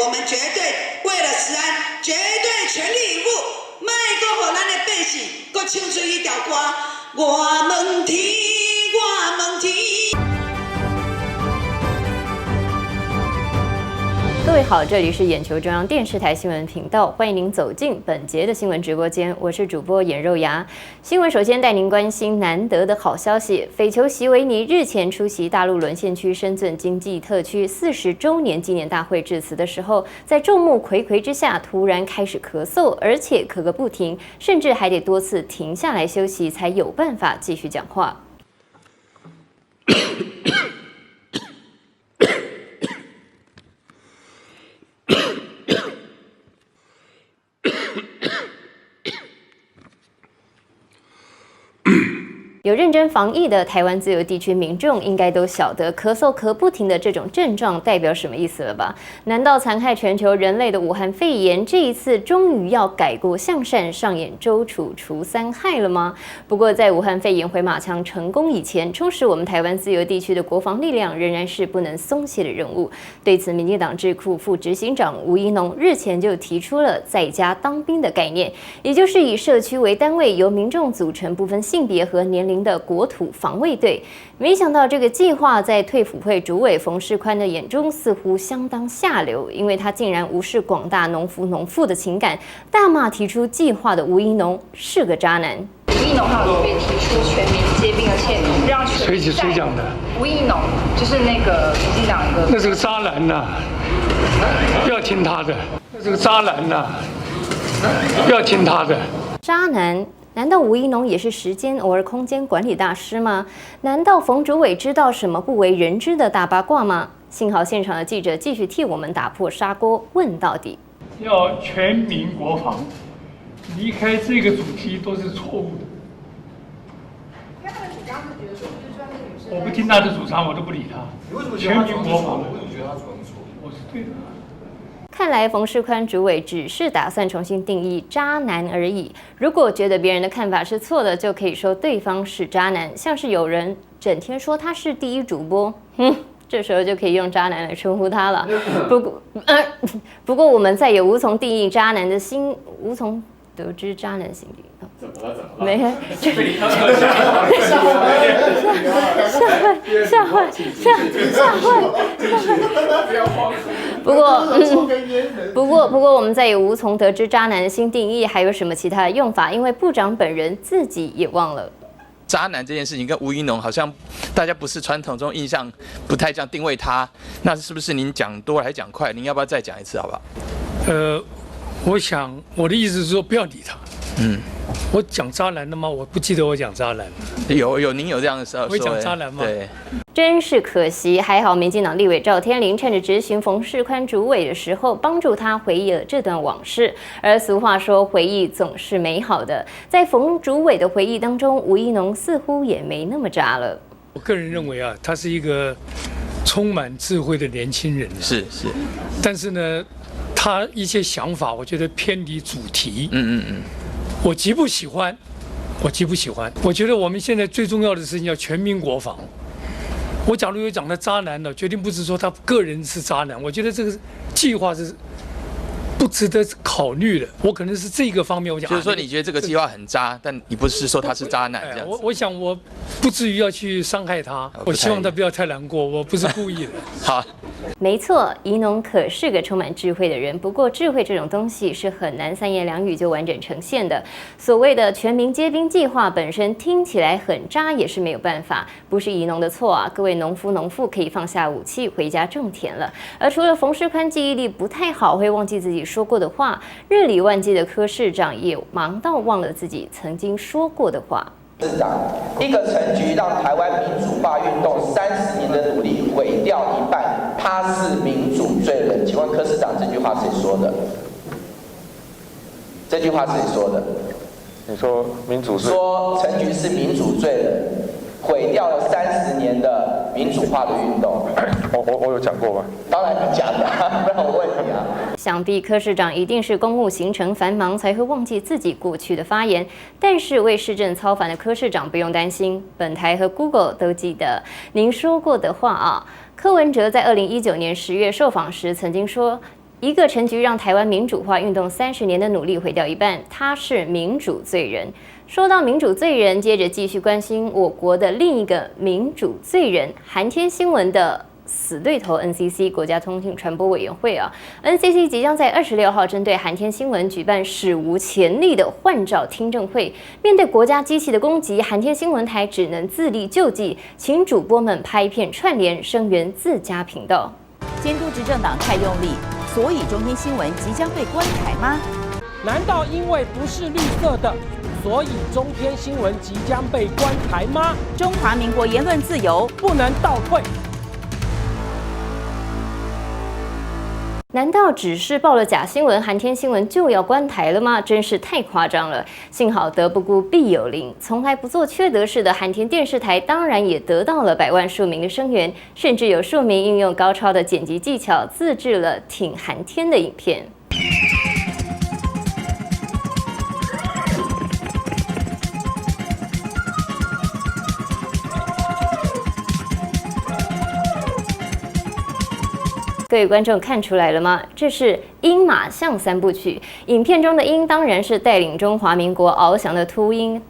我们绝对为了食安，绝对全力以赴，卖个互咱的百姓，搁唱出一条歌，我问天，我问天。各位好，这里是眼球中央电视台新闻频道，欢迎您走进本节的新闻直播间，我是主播眼肉芽。新闻首先带您关心难得的好消息，匪酋席维尼日前出席大陆沦陷区深圳经济特区40周年纪念大会致辞的时候，在众目睽睽之下突然开始咳嗽，而且咳个不停，甚至还得多次停下来休息，才有办法继续讲话。有认真防疫的台湾自由地区民众应该都晓得咳嗽咳不停的这种症状代表什么意思了吧？难道残害全球人类的武汉肺炎这一次终于要改过向善，上演周楚除三害了吗？不过在武汉肺炎回马枪成功以前，充实我们台湾自由地区的国防力量仍然是不能松懈的任务。对此，民进党智库副执行长吴怡农日前就提出了在家当兵的概念，也就是以社区为单位，由民众组成不分性别和年龄的国土防卫队。没想到这个计划在退辅会主委冯世宽的眼中似乎相当下流，因为他竟然无视广大农夫农妇的情感，大骂提出计划的吴怡农是个渣男。吴怡农还有特别提出全民皆兵，而且让谁讲的？吴怡农就是那个民进党一个，那是个渣男呐、不要听他的，那是个渣男呐、不要听他的。渣男？难道吴怡农也是时间偶尔空间管理大师吗？难道冯主委知道什么不为人知的大八卦吗？幸好现场的记者继续替我们打破砂锅问到底。要全民国防，离开这个主题都是错误的。我不听他的主张，我都不理他。全民国防，我怎么觉得他主张错？我是对的。看来冯世宽主委只是打算重新定义渣男而已。如果觉得别人的看法是错的，就可以说对方是渣男。像是有人整天说他是第一主播，这时候就可以用渣男来称呼他了。不过我们再也无从定义渣男的心，无从得知渣男的心理。怎么了？没人。吓坏！不过，我们再也无从得知渣男的新定义还有什么其他的用法，因为部长本人自己也忘了。渣男这件事情跟吴怡农好像大家不是传统中印象不太这样定位他，那是不是您讲多了还讲快？您要不要再讲一次好不好？我想我的意思是说不要理他。我讲渣男的吗？我不记得我讲渣男。有，您有这样的时候我讲渣男吗？对。真是可惜，还好民进党立委赵天麟趁着质询冯世宽主委的时候，帮助他回忆了这段往事。而俗话说，回忆总是美好的。在冯主委的回忆当中，吴怡农似乎也没那么渣了。我个人认为啊，他是一个充满智慧的年轻人。是。但是呢，他一些想法，我觉得偏离主题。我极不喜欢。我觉得我们现在最重要的事情要全民国防。我假如有讲他渣男呢，决定不是说他个人是渣男，我觉得这个计划是不值得考虑的。我可能是这个方面，我讲就是说你觉得这个计划很渣，但你不是说他是渣男这样子。我想我不至于要去伤害他，我希望他不要太难过，我不是故意的。好。没错，怡农可是个充满智慧的人。不过，智慧这种东西是很难三言两语就完整呈现的。所谓的全民皆兵计划本身听起来很渣，也是没有办法，不是怡农的错啊！各位农夫农妇可以放下武器，回家种田了。而除了冯世宽记忆力不太好，会忘记自己说过的话，日理万机的柯市长也忙到忘了自己曾经说过的话。市长，一个陈局让台湾民主化运动30年的努力毁掉一半，他是民主罪人。请问柯市长，这句话谁说的？这句话谁说的？你说民主是？说陈局是民主罪人，毁掉了30年的民主化的运动。我有讲过吗？当然你讲的，不然我问你啊。想必柯市长一定是公务行程繁忙，才会忘记自己过去的发言。但是为市政操烦的柯市长不用担心，本台和 Google 都记得您说过的话啊。柯文哲在2019年10月受访时曾经说，一个陈菊让台湾民主化运动30年的努力毁掉一半，他是民主罪人。说到民主罪人，接着继续关心我国的另一个民主罪人——寒天新闻的死对头 NCC 国家通信传播委员会啊 ，NCC 即将在26号针对寒天新闻举办史无前例的换照听证会。面对国家机器的攻击，寒天新闻台只能自力救济，请主播们拍片串联，声援自家频道。监督执政党太用力，所以中天新闻即将被关台吗？难道因为不是绿色的，所以中天新闻即将被关台吗？中华民国言论自由不能倒退。难道只是报了假新闻，寒天新闻就要关台了吗？真是太夸张了！幸好德不孤必有邻，从来不做缺德事的寒天电视台，当然也得到了百万庶民的声援，甚至有庶民运用高超的剪辑技巧，自制了挺寒天的影片。各位观众看出来了吗？这是鹰马象3部曲。影片中的鹰当然是带领中华民国翱翔的秃鹰，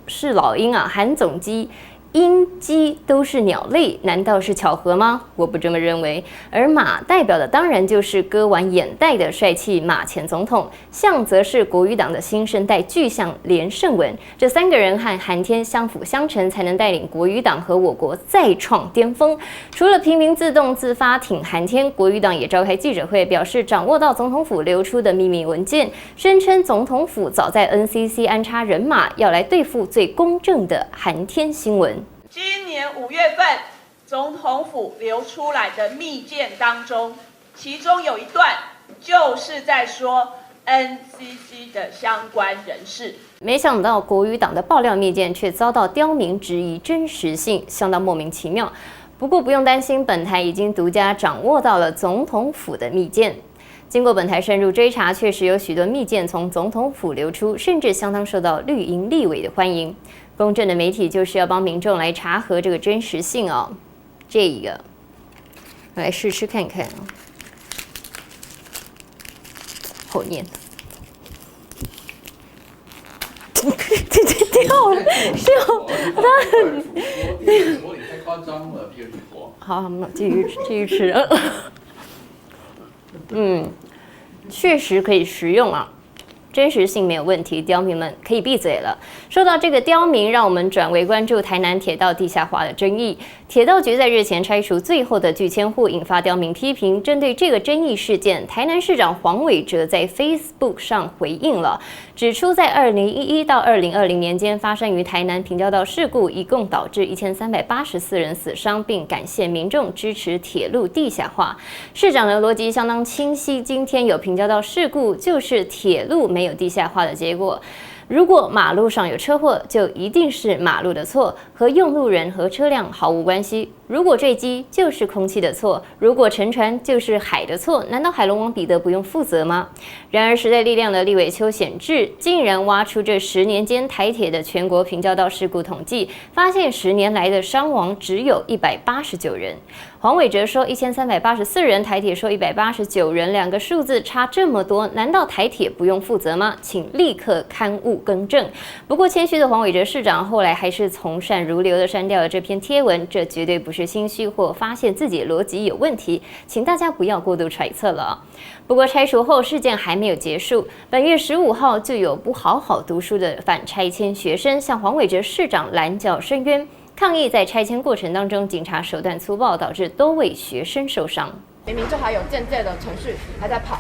是老鹰啊，韩总机。鹰、鸡都是鸟类，难道是巧合吗？我不这么认为。而马代表的当然就是割完眼袋的帅气马前总统，象则是国语党的新生代巨象连胜文。这3个人和寒天相辅相成，才能带领国语党和我国再创巅峰。除了平民自动自发挺寒天，国语党也召开记者会，表示掌握到总统府流出的秘密文件，声称总统府早在 NCC 安插人马，要来对付最公正的寒天新闻。今年5月份，总统府流出来的密件当中，其中有一段就是在说 NCC 的相关人士。没想到国语党的爆料密件却遭到刁民质疑真实性，相当莫名其妙。不过不用担心，本台已经独家掌握到了总统府的密件。经过本台深入追查，确实有许多密件从总统府流出，甚至相当受到绿营立委的欢迎。公正的媒体就是要帮民众来查核这个真实性哦。这一个，我来试试看看啊，好念，掉了，掉，太夸张了，别理我。好，继续吃。确实可以食用啊。真实性没有问题，刁民们可以闭嘴了。说到这个刁民，让我们转为关注台南铁道地下化的争议。铁道局在日前拆除最后的拒签户，引发刁民批评。针对这个争议事件，台南市长黄伟哲在 Facebook 上回应了，指出在2011到2020年间发生于台南平交道事故，一共导致1384人死伤，并感谢民众支持铁路地下化。市长的逻辑相当清晰，今天有平交道事故，就是铁路没有地下化的结果。如果马路上有车祸，就一定是马路的错，和用路人和车辆毫无关系。如果坠机，就是空气的错；如果沉船，就是海的错。难道海龙王彼得不用负责吗？然而，时代力量的立委邱显智竟然挖出这10年间台铁的全国平交道事故统计，发现10年来的伤亡只有189人。黄伟哲说1384人，台铁说189人，两个数字差这么多，难道台铁不用负责吗？请立刻刊物更正。不过谦虚的黄伟哲市长后来还是从善如流的删掉了这篇贴文，这绝对不是心虚或发现自己逻辑有问题，请大家不要过度揣测了。不过拆除后事件还没有结束，本月15号就有不好好读书的反拆迁学生向黄伟哲市长拦轿申冤。抗议在拆迁过程当中，警察手段粗暴，导致多位学生受伤。明明就还有间接的程序还在跑，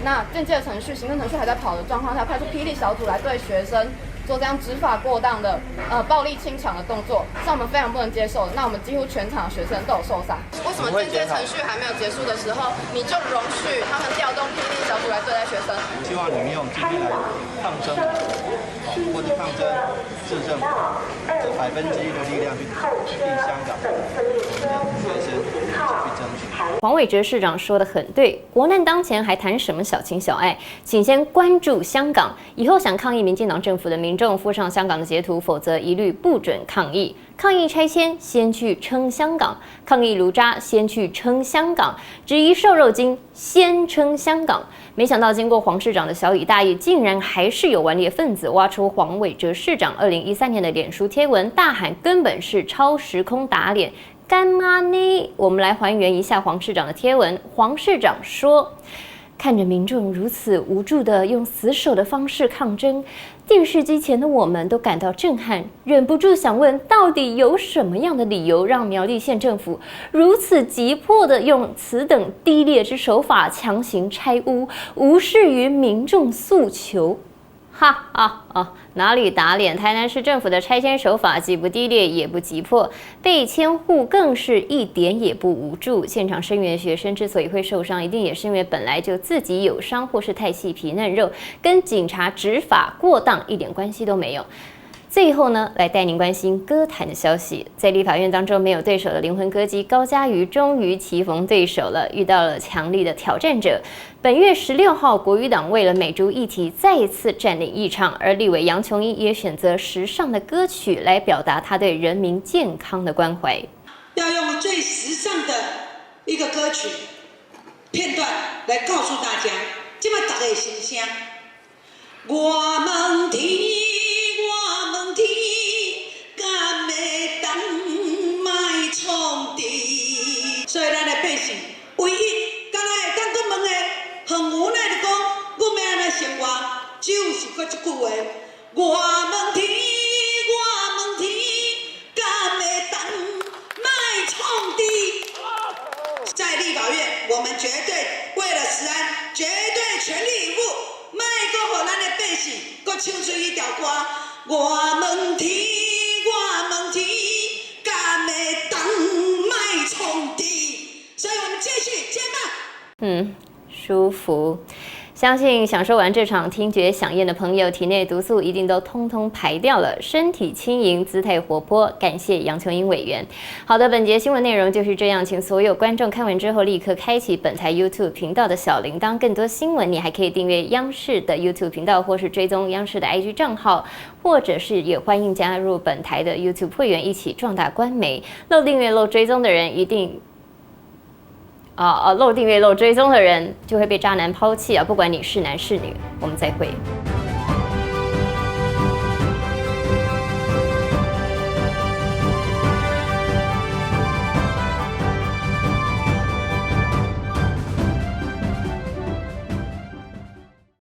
那间接的程序、行政程序还在跑的状况下，派出霹雳小组来对学生做这样执法过当的暴力清场的动作，是我们非常不能接受的。那我们几乎全场的学生都有受伤。为什么间接程序还没有结束的时候，你就容许他们调动霹雳小组来对待学生？希望你们用经济来抗争，或者抗争市政府，这1%的力量去既定香港，学生去争取。黄伟哲市长说得很对，国难当前还谈什么小情小爱？请先关注香港，以后想抗议民进党政府的民众附上香港的截图，否则一律不准抗议。抗议拆迁，先去撑香港；抗议炉渣，先去撑香港；质疑瘦肉精，先撑香港。没想到，经过黄市长的小以大义，竟然还是有顽劣分子挖出黄伟哲市长2013年的脸书贴文，大喊根本是超时空打脸。干妈呢？我们来还原一下黄市长的贴文。黄市长说：“看着民众如此无助地用死守的方式抗争，电视机前的我们都感到震撼，忍不住想问：到底有什么样的理由让苗栗县政府如此急迫地用此等低劣之手法强行拆屋，无视于民众诉求？”哈哈啊！哪里打脸？台南市政府的拆迁手法既不低劣也不急迫，被迁户更是一点也不无助。现场声援学生之所以会受伤，一定也是因为本来就自己有伤，或是太细皮嫩肉，跟警察执法过当一点关系都没有。最后呢，来带您关心歌坛的消息。在立法院当中没有对手的灵魂歌姬高嘉瑜终于棋逢对手了，遇到了强力的挑战者。本月16号，国语党为了美猪议题再一次占领议场，而立委杨琼英也选择时尚的歌曲来表达他对人民健康的关怀。要用最时尚的一个歌曲片段来告诉大家，这么大家的心声。我们天。所以咱的百姓唯一敢会当搁问的，很无奈的讲，我们安尼生活，就是搁一句话：我问天，敢会当卖创地？在立法院，我们绝对为了食安，绝对全力以赴，卖搁互咱的百姓搁唱出一条歌：我问天，敢会当卖创地？所以我们继续接棒。舒服。相信享受完这场听觉飨宴的朋友，体内毒素一定都通通排掉了，身体轻盈，姿态活泼。感谢杨琼英委员。好的，本节新闻内容就是这样，请所有观众看完之后立刻开启本台 YouTube 频道的小铃铛，更多新闻你还可以订阅央视的 YouTube 频道，或是追踪央视的 IG 账号，或者是也欢迎加入本台的 YouTube 会员，一起壮大官媒。漏订阅、漏追踪的人一定。漏订阅、漏追踪的人就会被渣男抛弃啊！不管你是男是女，我们再会。